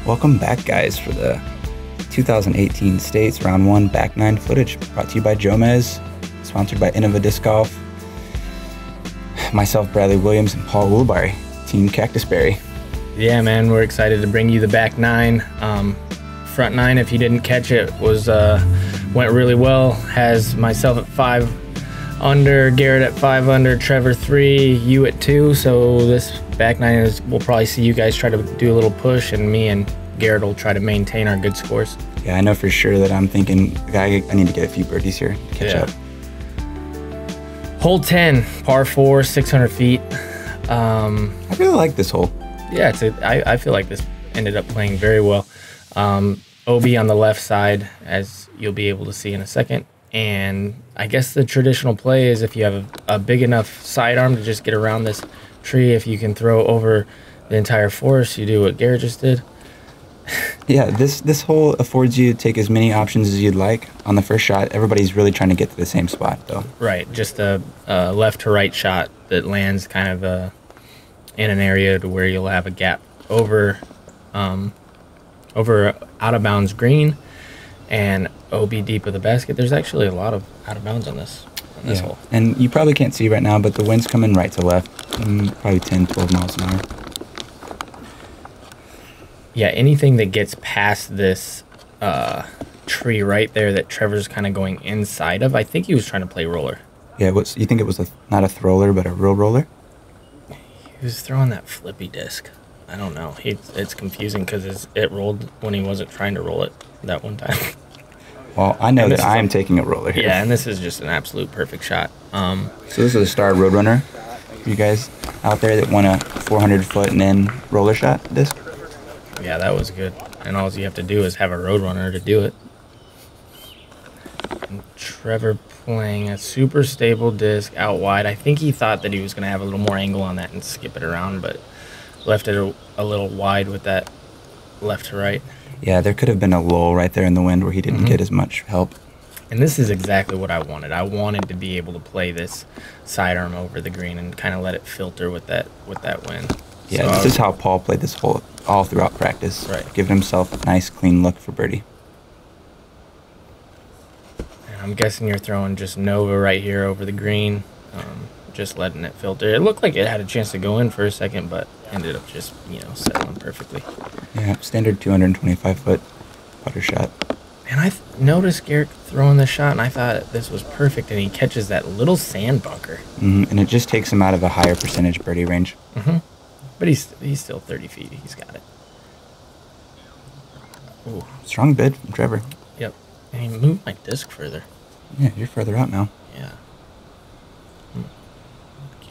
Welcome back, guys, for the 2018 States Round 1 Back 9 footage brought to you by Jomez, sponsored by Innova Disc Golf. Myself, Bradley Williams, and Paul Ulibarri, Team Cactusberry. Yeah, man, we're excited to bring you the back 9. Front 9, if you didn't catch it, went really well. Has myself at 5 under, Garrett at 5 under, Trevor 3, you at 2. So this back 9 we'll probably see you guys try to do a little push, and me and Garrett will try to maintain our good scores. Yeah, I know for sure that I'm thinking, I need to get a few birdies here to catch up. Hole 10, par 4, 600 feet. I really like this hole. Yeah, I feel like this ended up playing very well. OB on the left side, as you'll be able to see in a second. And I guess the traditional play is if you have a big enough sidearm to just get around this tree, if you can throw over the entire forest, you do what Garrett just did. Yeah, this hole affords you to take as many options as you'd like. On the first shot, everybody's really trying to get to the same spot, though. Right, just a left to right shot that lands kind of in an area to where you'll have a gap over out of bounds green and OB deep of the basket. There's actually a lot of out of bounds on this hole. And you probably can't see right now, but the wind's coming right to left, probably 10, 12 miles an hour. Yeah, anything that gets past this tree right there that Trevor's kind of going inside of, I think he was trying to play roller. Yeah, you think it was not a thrower, but a real roller? He was throwing that flippy disc. I don't know. It's confusing because it rolled when he wasn't trying to roll it that one time. Well, I know that I am taking a roller here. Yeah, and this is just an absolute perfect shot. So this is a Star Roadrunner. You guys out there that want a 400-foot and in roller shot disc? Yeah, that was good. And all you have to do is have a Roadrunner to do it. And Trevor playing a super stable disc out wide. I think he thought that he was going to have a little more angle on that and skip it around, but left it a little wide with that left to right. Yeah, there could have been a lull right there in the wind where he didn't get as much help. And this is exactly what I wanted. I wanted to be able to play this sidearm over the green and kind of let it filter with that wind. Yeah, so this is how Paul played this hole all throughout practice. Right. Giving himself a nice, clean look for birdie. And I'm guessing you're throwing just Nova right here over the green, just letting it filter. It looked like it had a chance to go in for a second, but ended up just, settling perfectly. Yeah, standard 225-foot putter shot. And I noticed Garrett throwing the shot, and I thought this was perfect, and he catches that little sand bunker. And it just takes him out of a higher percentage birdie range. But he's still 30 feet. He's got it. Ooh, strong bid from Trevor. Yep. And he moved my disc further. Yeah, you're further out now. Yeah.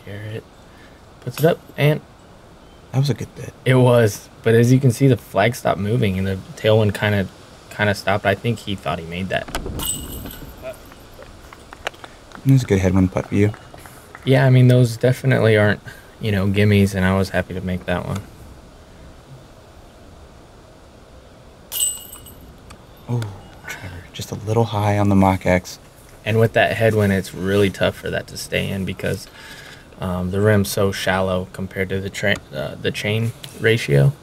Garrett puts it up, and that was a good bid. It was, but as you can see, the flag stopped moving, and the tailwind kind of stopped. I think he thought he made that. It was a good headwind putt for you. Yeah, I mean, those definitely aren't, gimmies, and I was happy to make that one. Oh, Trevor, just a little high on the Mach X. And with that headwind, it's really tough for that to stay in because the rim's so shallow compared to the chain ratio.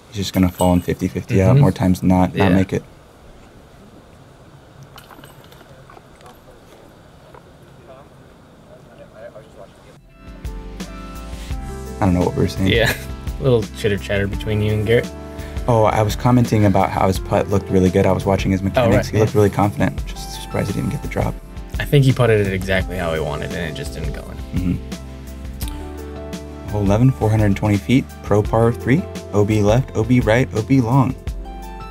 He's just going to fall in 50-50 out more times than not make it. I don't know what we were saying. Yeah, a little chitter-chatter between you and Garrett. Oh, I was commenting about how his putt looked really good. I was watching his mechanics. Oh, right. He looked really confident. Just surprised he didn't get the drop. I think he putted it exactly how he wanted, and it just didn't go in. Hole 11, 420 feet, pro par 3, OB left, OB right, OB long.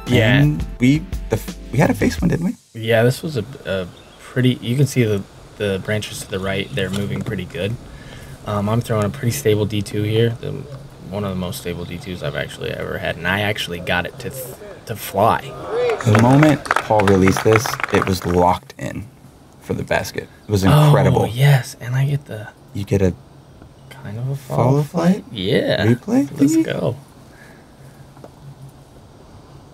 Yeah. And we had a face one, didn't we? Yeah, this was a pretty, you can see the branches to the right, they're moving pretty good. I'm throwing a pretty stable D2 here, one of the most stable D2s I've actually ever had, and I actually got it to fly. The moment Paul released this, it was locked in for the basket. It was incredible. Oh, yes, and I get You get a kind of a FollowFlight? Yeah. Replay? Let's go.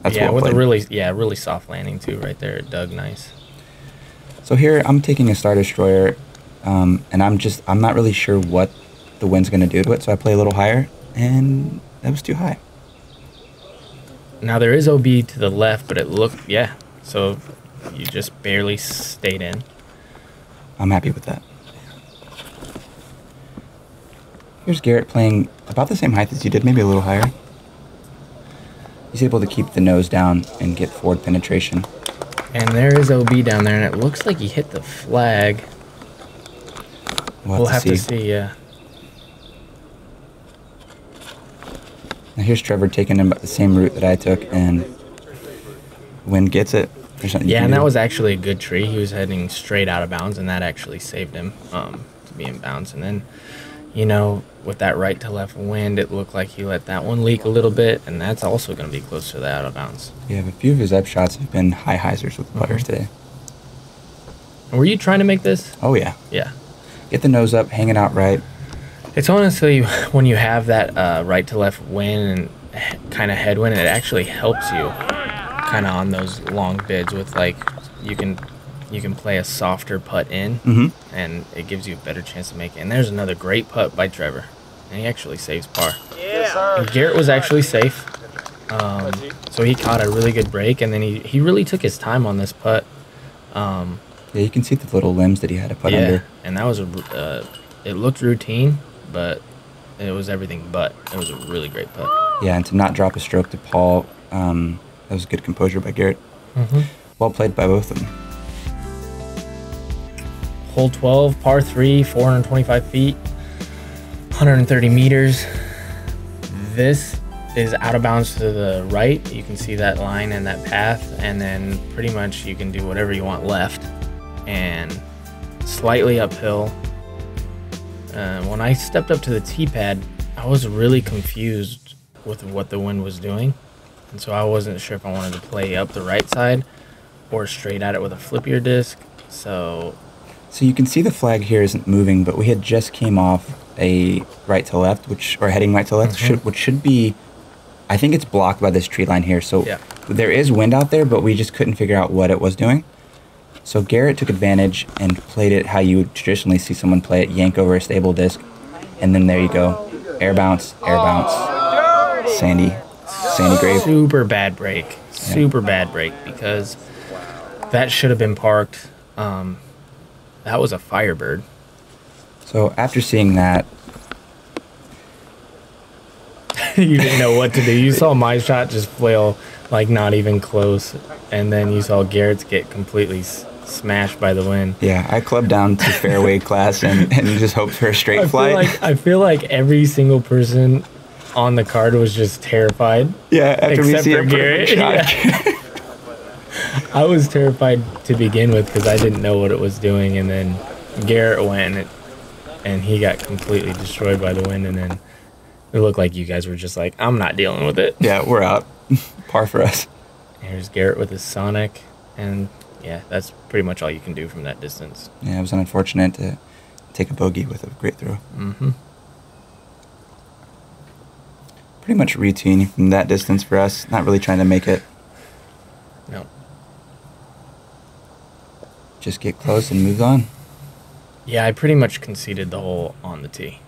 That's yeah, well with played. a really soft landing too right there. It dug nice. So here I'm taking a Star Destroyer, and I'm not really sure what the wind's gonna do to it, so I play a little higher, and that was too high. Now there is OB to the left, but it looked, yeah. So you just barely stayed in. I'm happy with that. Here's Garrett playing about the same height as you did, maybe a little higher. He's able to keep the nose down and get forward penetration. And there is OB down there, and it looks like he hit the flag. We'll have to see, yeah. Now here's Trevor taking him the same route that I took, and wind gets it. Yeah, and that was actually a good tree. He was heading straight out of bounds, and that actually saved him to be in bounds. And then, you know, with that right to left wind, it looked like he let that one leak a little bit, and that's also going to be close to the out of bounds. Yeah, a few of his up shots have been high hyzers with the putters today. Were you trying to make this? Oh, yeah. Yeah. Get the nose up, hang it out right. It's honestly, when you have that right to left wind and kind of headwind, it actually helps you kind of on those long bids with, like, you can play a softer putt in, and it gives you a better chance to make it. And there's another great putt by Trevor, and he actually saves par. Yeah. And Garrett was actually safe, so he caught a really good break, and then he really took his time on this putt. Yeah, you can see the little limbs that he had to put under. And that was it looked routine, but it was everything but. It was a really great putt. Yeah, and to not drop a stroke to Paul, that was good composure by Garrett. Well played by both of them. Hole 12, par 3, 425 feet, 130 meters. This is out of bounds to the right. You can see that line and that path, and then pretty much you can do whatever you want left. And slightly uphill. When I stepped up to the tee pad, I was really confused with what the wind was doing. And so I wasn't sure if I wanted to play up the right side or straight at it with a flippier disc. So you can see the flag here isn't moving, but we had just came off a right to left, or heading right to left, which should be, I think it's blocked by this tree line here. So there is wind out there, but we just couldn't figure out what it was doing. So Garrett took advantage and played it how you would traditionally see someone play it, yank over a stable disc, and then there you go. Air bounce, sandy grave. Super bad break. Super bad break, because that should have been parked. That was a Firebird. So after seeing that, you didn't know what to do. You saw my shot just flail like not even close, and then you saw Garrett's get completely smashed by the wind. Yeah, I clubbed down to fairway class and just hoped for a straight flight. I feel like every single person on the card was just terrified. Yeah, after we see Garrett. Yeah. I was terrified to begin with because I didn't know what it was doing, and then Garrett went and he got completely destroyed by the wind, and then it looked like you guys were just like, I'm not dealing with it. Yeah, we're out. Par for us. Here's Garrett with his Sonic, and yeah, that's pretty much all you can do from that distance. Yeah, it was unfortunate to take a bogey with a great throw. Pretty much routine from that distance for us. Not really trying to make it. No. Just get close and move on. Yeah, I pretty much conceded the hole on the tee.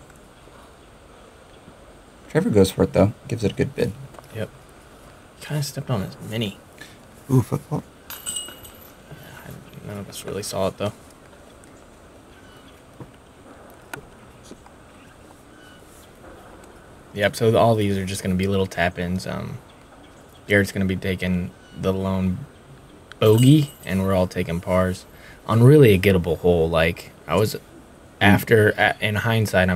Trevor goes for it, though. Gives it a good bid. Yep. Kind of stepped on his mini. Ooh, football. None of us really saw it, though. Yep, so all these are just going to be little tap-ins. Garrett's going to be taking the lone bogey, and we're all taking pars on really a gettable hole. Like, I was, in hindsight,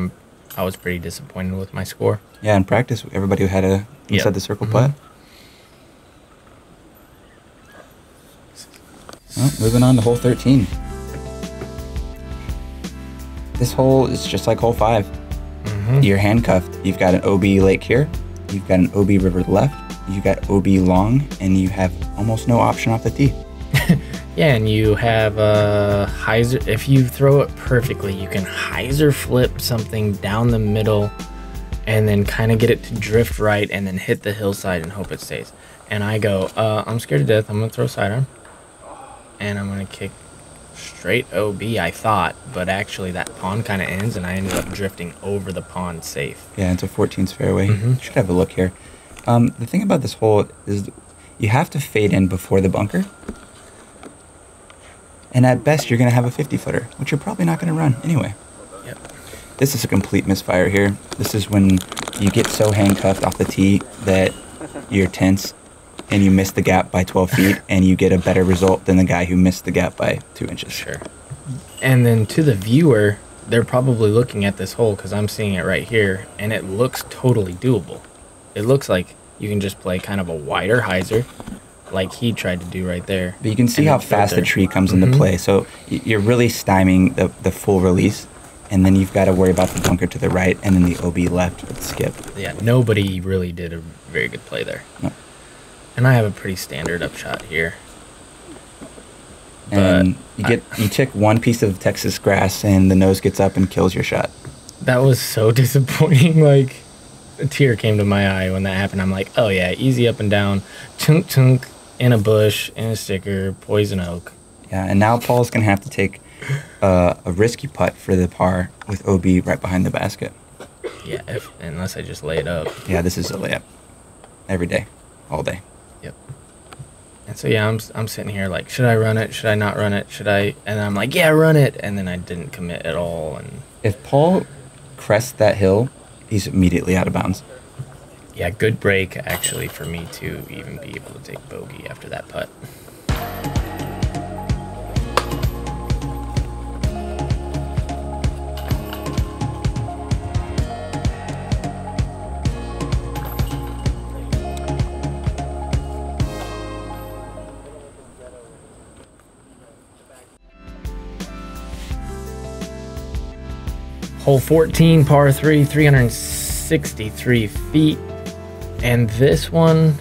I was pretty disappointed with my score. Yeah, in practice, everybody had a inside the circle putt. Well, moving on to hole 13. This hole is just like hole 5. You're handcuffed. You've got an OB lake here. You've got an OB river left. You've got OB long, and you have almost no option off the tee. Yeah, and you have a hyzer. If you throw it perfectly, you can hyzer flip something down the middle and then kind of get it to drift right and then hit the hillside and hope it stays. And I go, I'm scared to death. I'm going to throw sidearm. And I'm going to kick straight OB, I thought. But actually, that pond kind of ends, and I ended up drifting over the pond safe. Yeah, it's a 14's fairway. Should have a look here. The thing about this hole is you have to fade in before the bunker. And at best, you're going to have a 50-footer, which you're probably not going to run anyway. Yep. This is a complete misfire here. This is when you get so handcuffed off the tee that you're tense and you miss the gap by 12 feet and you get a better result than the guy who missed the gap by 2 inches. Sure. And then to the viewer, they're probably looking at this hole because I'm seeing it right here, and it looks totally doable. It looks like you can just play kind of a wider hyzer like he tried to do right there. But you can see how fast the tree comes into play. So you're really stymieing the full release, and then you've got to worry about the bunker to the right and then the OB left with the skip. Yeah, nobody really did a very good play there. No. And I have a pretty standard upshot here. And you tick one piece of Texas grass and the nose gets up and kills your shot. That was so disappointing. Like, a tear came to my eye when that happened. I'm like, oh yeah, easy up and down, chunk chunk, in a bush, in a sticker, poison oak. Yeah, and now Paul's gonna have to take a risky putt for the par with OB right behind the basket. Yeah, unless I just lay it up. Yeah, this is a layup. Every day, all day. Yep. And so yeah, I'm sitting here like, should I run it? Should I not run it? Should I? And I'm like, yeah, run it. And then I didn't commit at all. And if Paul crests that hill, he's immediately out of bounds. Yeah, good break actually for me to even be able to take bogey after that putt. Hole 14, par 3, 363 feet. And this one...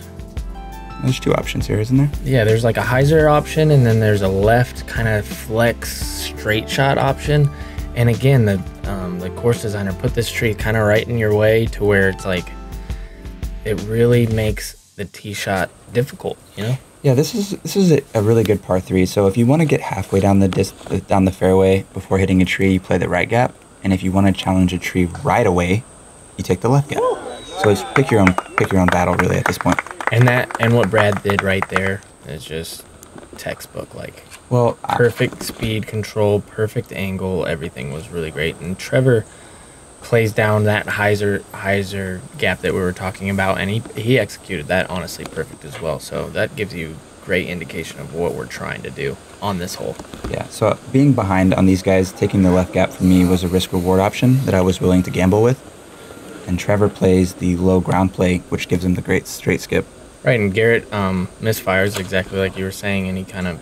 There's two options here, isn't there? Yeah, there's like a hyzer option, and then there's a left kind of flex straight shot option. And again, the course designer put this tree kind of right in your way to where it's like, it really makes the tee shot difficult, you know? Yeah, this is a really good par 3. So if you want to get halfway down the fairway before hitting a tree, you play the right gap. And if you want to challenge a tree right away, you take the left gap. So it's pick your own battle really at this point. And what Brad did right there is just textbook, like, well, perfect speed control, perfect angle, everything was really great. And Trevor plays down that hyzer gap that we were talking about, and he executed that honestly perfect as well. So that gives you great indication of what we're trying to do on this hole. Yeah, so being behind on these guys, taking the left gap for me was a risk-reward option that I was willing to gamble with. And Trevor plays the low ground play, which gives him the great straight skip. Right, and Garrett misfires exactly like you were saying, and he kind of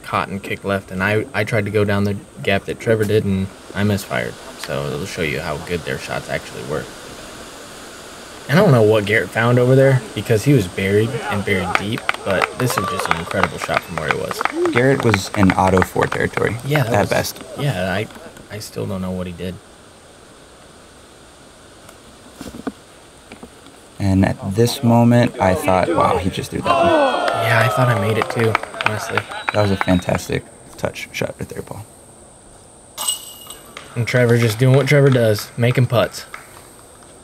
caught and kicked left. And I tried to go down the gap that Trevor did, and I misfired. So it'll show you how good their shots actually were. And I don't know what Garrett found over there because he was buried deep, but this is just an incredible shot from where he was. Garrett was in auto 4 territory, at best. Yeah, I still don't know what he did. And at this moment, I thought, wow, he just threw that one. Yeah, I thought I made it too, honestly. That was a fantastic touch shot right there, Paul. And Trevor just doing what Trevor does, making putts.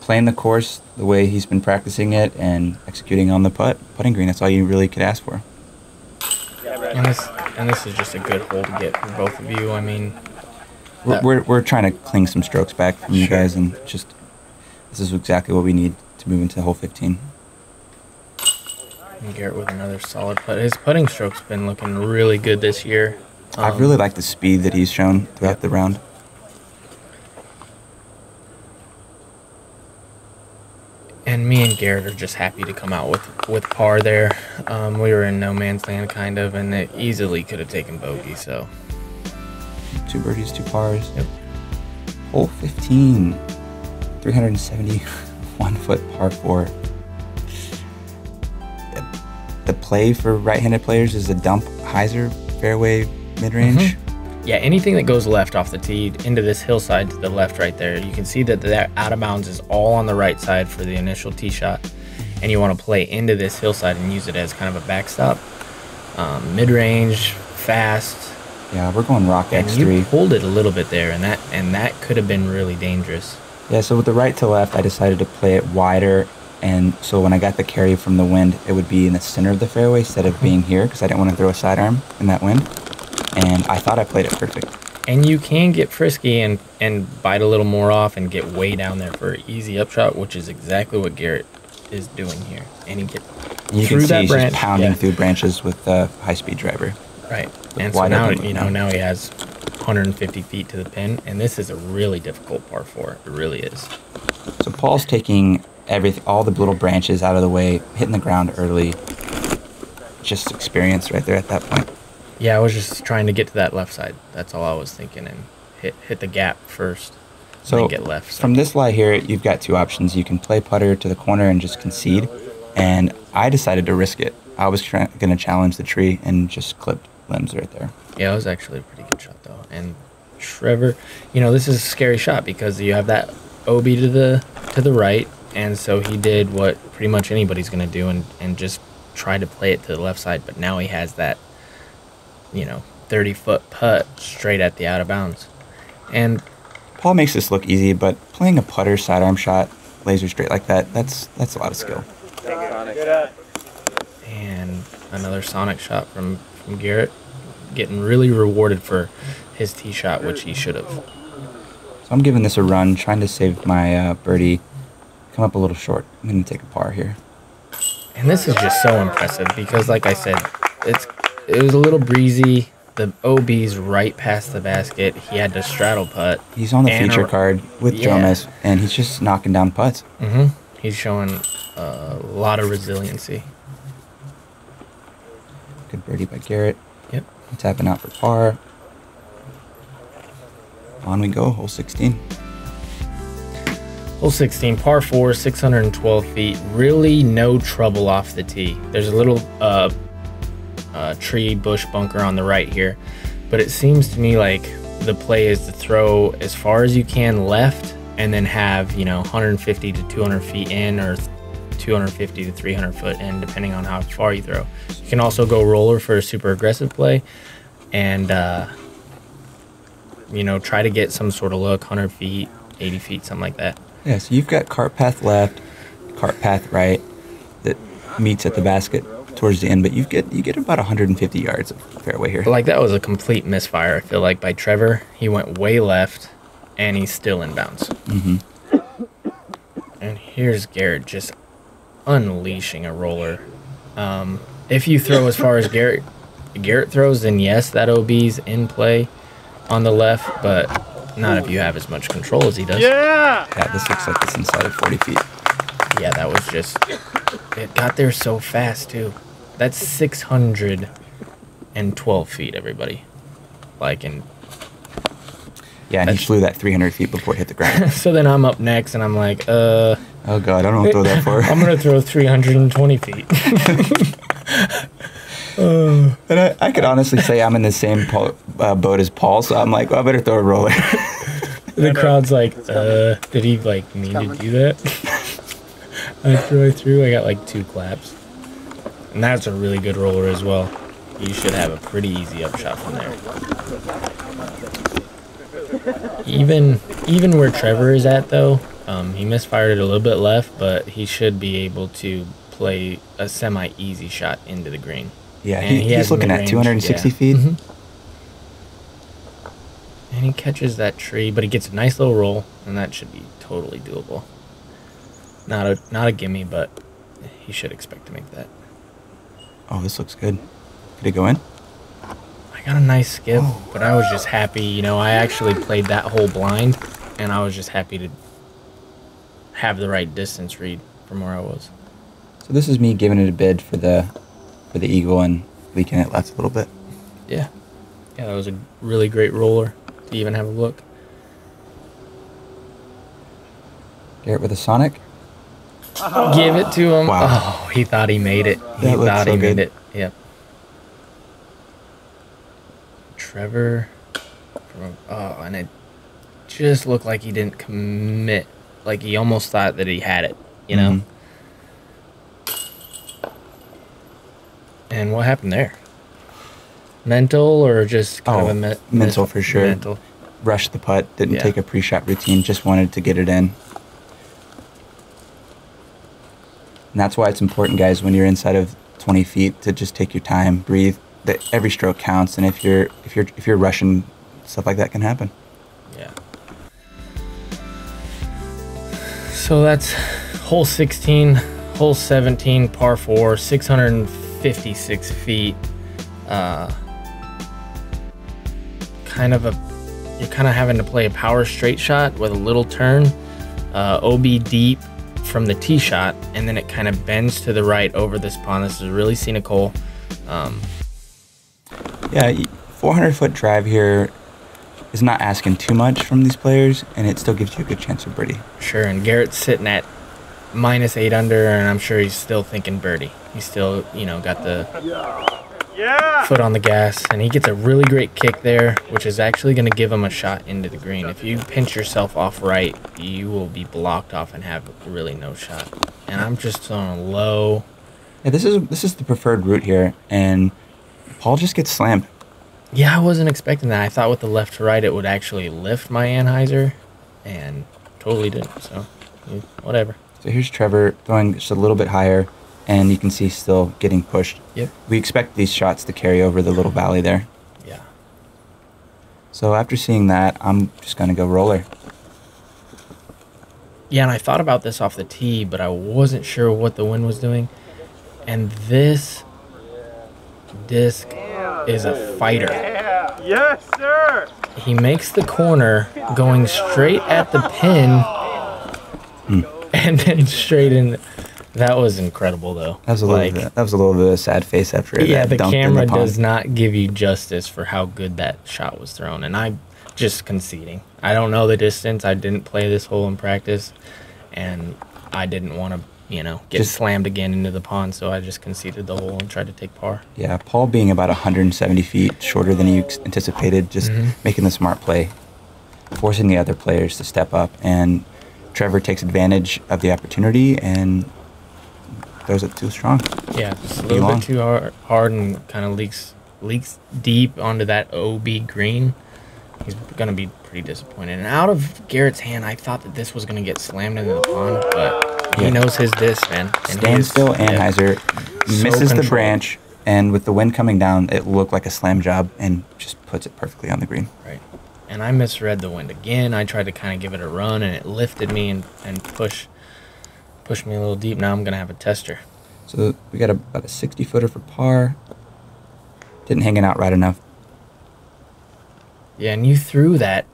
Playing the course the way he's been practicing it and executing on the putting green. That's all you really could ask for. And this is just a good hole to get for both of you. I mean, we're trying to cling some strokes back from you guys, and just this is exactly what we need to move into hole 15. And Garrett with another solid putt. His putting stroke's been looking really good this year. I've really liked the speed that he's shown throughout the round. And me and Garrett are just happy to come out with par there. We were in no man's land, kind of, and it easily could have taken bogey, so. 2 birdies, 2 pars. Yep. Hole 15, 371-foot par 4. The play for right-handed players is a dump hyzer fairway mid-range. Yeah, anything that goes left off the tee into this hillside to the left right there, you can see that out of bounds is all on the right side for the initial tee shot, and you want to play into this hillside and use it as kind of a backstop. Mid-range, fast. Yeah, we're going rock and X3. You pulled it a little bit there, and that could have been really dangerous. Yeah, so with the right to left, I decided to play it wider And so when I got the carry from the wind, it would be in the center of the fairway instead of being here because I didn't want to throw a sidearm in that wind. And I thought I played it perfect. And you can get frisky and bite a little more off and get way down there for an easy upshot, which is exactly what Garrett is doing here. And he get you through can see that he's branch, just pounding through branches with the high-speed driver. Right. And so now, now he has 150 feet to the pin, and this is a really difficult par 4. It really is. So Paul's taking all the little branches out of the way, hitting the ground early. Just experience right there at that point. Yeah, I was just trying to get to that left side. That's all I was thinking, and hit the gap first, so then get left. From this lie here, you've got two options. You can play putter to the corner and just concede, and I decided to risk it. I was going to challenge the tree and just clipped limbs right there. Yeah, it was actually a pretty good shot, though. And Trevor, this is a scary shot because you have that OB to the right, and so he did what pretty much anybody's going to do and just try to play it to the left side, but now he has that 30-foot putt straight at the out of bounds. And Paul makes this look easy, but playing a putter sidearm shot laser straight like that's a lot of skill. And another sonic shot from Garrett, getting really rewarded for his tee shot, which he should have. So I'm giving this a run, trying to save my birdie. Come up a little short. I'm going to take a par here. And this is just so impressive because, like I said, it was a little breezy. The OB's right past the basket. He had to straddle putt. He's on the feature card with Jomez, and he's just knocking down putts. He's showing a lot of resiliency. Good birdie by Garrett. Yep. Tapping out for par. On we go, hole 16. Hole 16, par 4, 612 feet. Really no trouble off the tee. There's a little tree bush bunker on the right here, but it seems to me like the play is to throw as far as you can left and then have 150 to 200 feet in or 250 to 300 foot in, depending on how far you throw. You can also go roller for a super aggressive play and try to get some sort of look, 100 feet, 80 feet, something like that. Yeah, so you've got cart path left, cart path right that meets at the basket towards the end, but you get about 150 yards of fairway here. Like, that was a complete misfire, I feel like, by Trevor. He went way left, and he's still in bounds. And here's Garrett just unleashing a roller. If you throw as far as Garrett throws, then yes, that OB's in play on the left, but not if you have as much control as he does. Yeah, this looks like it's inside of 40 feet. Yeah, that was just... It got there so fast, too. That's 612 feet, everybody. Yeah, and he flew that 300 feet before it hit the ground. So then I'm up next, and I'm like, Oh, God, I don't want to throw that far. I'm going to throw 320 feet. And I could honestly say I'm in the same boat as Paul, so I'm like, well, I better throw a roller. The crowd's like, did he, mean to do that? I threw. I got, 2 claps. And that's a really good roller as well. You should have a pretty easy upshot from there. Even where Trevor is at, though, he misfired it a little bit left, but he should be able to play a semi-easy shot into the green. Yeah, he's looking at 260 feet. And he catches that tree, but he gets a nice little roll, and that should be totally doable. Not a gimme, but he should expect to make that. Oh, this looks good. Did it go in? I got a nice skip, but I was just happy. I actually played that hole blind, and I was just happy to have the right distance read from where I was. So this is me giving it a bid for the eagle and leaking it left a little bit. Yeah, that was a really great roller to even have a look. Garrett with a sonic. Give it to him. Wow. Oh, he thought he made it. He thought he made it. Yep. Trevor. And it just looked like he didn't commit. Like he almost thought that he had it, And what happened there? Mental or just kind of a mental for sure. Mental. Rushed the putt, didn't take a pre-shot routine, just wanted to get it in. And that's why it's important, guys, when you're inside of 20 feet to just take your time, breathe. That every stroke counts, and if you're rushing, stuff like that can happen. Yeah. So that's hole 16, hole 17, par 4, 656 feet. You're kind of having to play a power straight shot with a little turn, OB deep from the tee shot, and then it kind of bends to the right over this pond. This is a really scenic hole. Yeah, 400-foot drive here is not asking too much from these players, and it still gives you a good chance of birdie. Sure, and Garrett's sitting at -8 under, and I'm sure he's still thinking birdie. He's still, got the foot on the gas, and he gets a really great kick there, which is actually going to give him a shot into the green. If you pinch yourself off right, you will be blocked off and have really no shot. And I'm just on a low. Yeah, this is the preferred route here, and Paul just gets slammed. Yeah, I wasn't expecting that. I thought with the left to right it would actually lift my Anheuser, and totally didn't. So, whatever. So here's Trevor throwing just a little bit higher, and you can see still getting pushed. Yep. We expect these shots to carry over the little valley there. Yeah. So after seeing that, I'm just going to go roller. Yeah, and I thought about this off the tee, but I wasn't sure what the wind was doing. And this disc is a fighter. Yes, sir. He makes the corner going straight at the pin and then straight in. That was incredible, though. That was a little bit of a sad face after it. Yeah, the camera does not give you justice for how good that shot was thrown, and I'm just conceding. I don't know the distance. I didn't play this hole in practice, and I didn't want to, get slammed again into the pond, so I just conceded the hole and tried to take par. Yeah, Paul being about 170 feet shorter than you anticipated, just making the smart play, forcing the other players to step up, and Trevor takes advantage of the opportunity and throws it too strong. Yeah, just a little bit too hard and kind of leaks deep onto that OB green. He's going to be pretty disappointed. And out of Garrett's hand, I thought that this was going to get slammed into the pond, but he knows his disc, man. Stand still, Anheuser misses the branch, and with the wind coming down, it looked like a slam job and just puts it perfectly on the green. Right. And I misread the wind again. I tried to kind of give it a run, and it lifted me and pushed me a little deep. Now I'm going to have a tester. So we got about a 60-footer for par. Didn't hang it out right enough. Yeah, and you threw that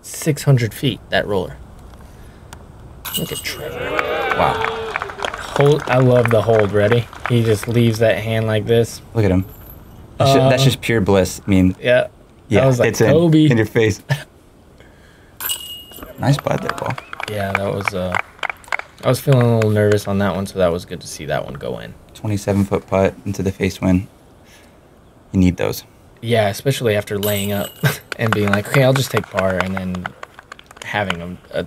600 feet, that roller. Look at Trevor. Wow. I love the hold. Ready? He just leaves that hand like this. Look at him. That's just pure bliss. I mean, yeah. Yeah, was like it's Kobe. in your face. Nice putt there, Paul. Yeah, that was. I was feeling a little nervous on that one, so that was good to see that one go in. 27-foot putt into the face wind. You need those. Yeah, especially after laying up and being like, okay, I'll just take par, and then having a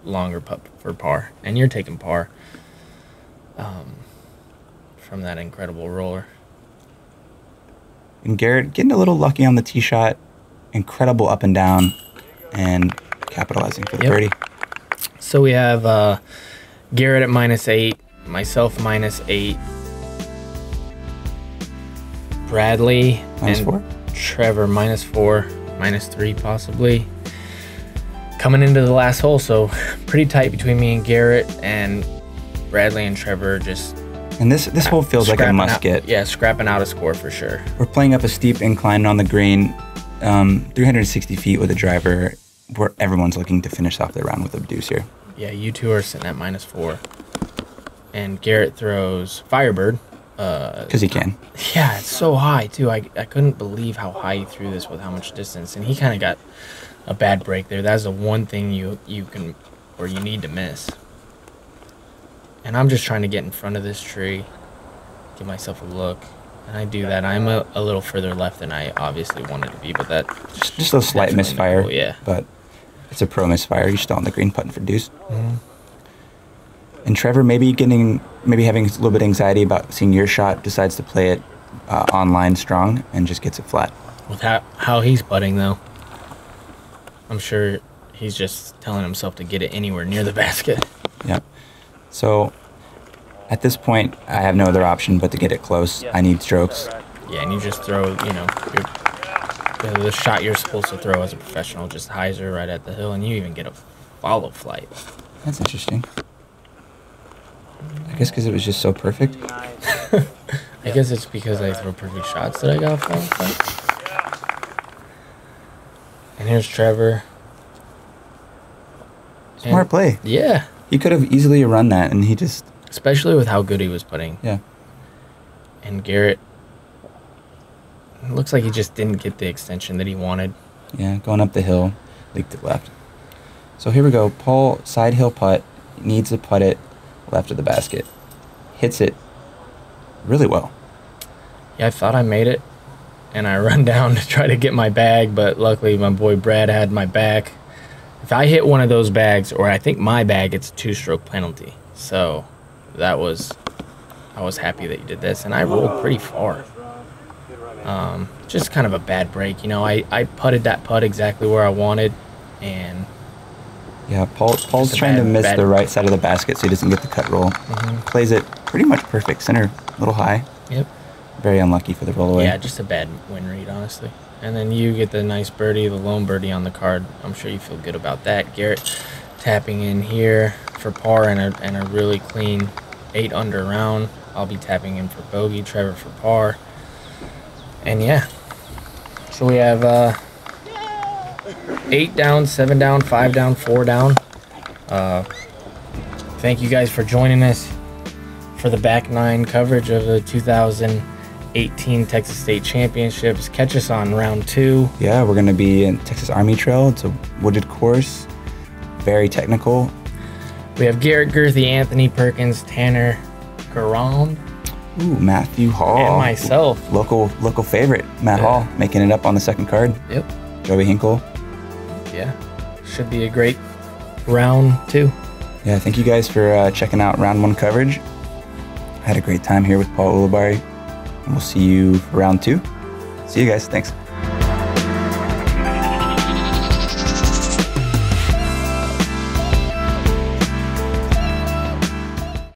longer putt for par. And you're taking par from that incredible roller. And Garrett getting a little lucky on the tee shot. Incredible up and down, and capitalizing for the birdie. So we have Garrett at -8, myself -8, Bradley -4, Trevor -4, -3 possibly. Coming into the last hole, so pretty tight between me and Garrett, and Bradley and Trevor just. And this hole feels like a must get. Yeah, scrapping out a score for sure. We're playing up a steep incline on the green, 360 feet with a driver, where everyone's looking to finish off their round with a deuce here. Yeah, you two are sitting at -4. And Garrett throws Firebird. Because he can. Yeah, it's so high, too. I couldn't believe how high he threw this with how much distance. And he kind of got a bad break there. That's the one thing you can, or you need to miss. And I'm just trying to get in front of this tree, give myself a look. And I do that. I'm a little further left than I obviously wanted to be, but that... Just a slight misfire. Cool, yeah. But it's a pro misfire. You're still on the green putting for deuce. And Trevor, maybe having a little bit of anxiety about seeing your shot, decides to play it online strong and just gets it flat. With how he's putting, though, I'm sure he's just telling himself to get it anywhere near the basket. Yeah. So At this point, I have no other option but to get it close. I need strokes. Yeah, and you just throw, you know, the shot you're supposed to throw as a professional, just hyzer right at the hill, and you even get a FollowFlight. That's interesting. I guess because it was just so perfect. I guess it's because I throw perfect shots that I got a FollowFlight. And here's Trevor. Smart play. Yeah. He could have easily run that, and he just... Especially with how good he was putting. Yeah. And Garrett, it looks like he just didn't get the extension that he wanted. Yeah, going up the hill, leaked it left. So here we go. Paul, side hill putt, needs to putt it left of the basket. Hits it really well. Yeah, I thought I made it, and I run down to try to get my bag, but luckily my boy Brad had my back. If I hit one of those bags, or I think my bag, it's a 2-stroke penalty. So I was happy that you did this, and I rolled pretty far. Just kind of a bad break, you know. I putted that putt exactly where I wanted, and yeah, Paul's trying to miss the right side of the basket so he doesn't get the cut roll. Plays it pretty much perfect, center, a little high. Yep. Very unlucky for the rollaway. Yeah, just a bad win read, honestly. And then you get the nice birdie, the lone birdie on the card. I'm sure you feel good about that. Garrett tapping in here for par and a really clean 8 under round. I'll be tapping in for bogey, Trevor for par. And yeah, so we have 8 down, 7 down, 5 down, 4 down. Thank you guys for joining us for the back 9 coverage of the 2018 Texas State Championships. Catch us on round 2. Yeah, we're going to be in Texas Army Trail. It's a wooded course, very technical. We have Garrett Gurthie, Anthony Perkins, Tanner Garand. Ooh, Matthew Hall. And myself. Local favorite, Matt Hall, making it up on the second card. Yep. Joey Hinkle. Yeah. Should be a great round 2. Yeah, thank you guys for checking out round 1 coverage. I had a great time here with Paul Ulibarri, and we'll see you for round 2. See you guys. Thanks.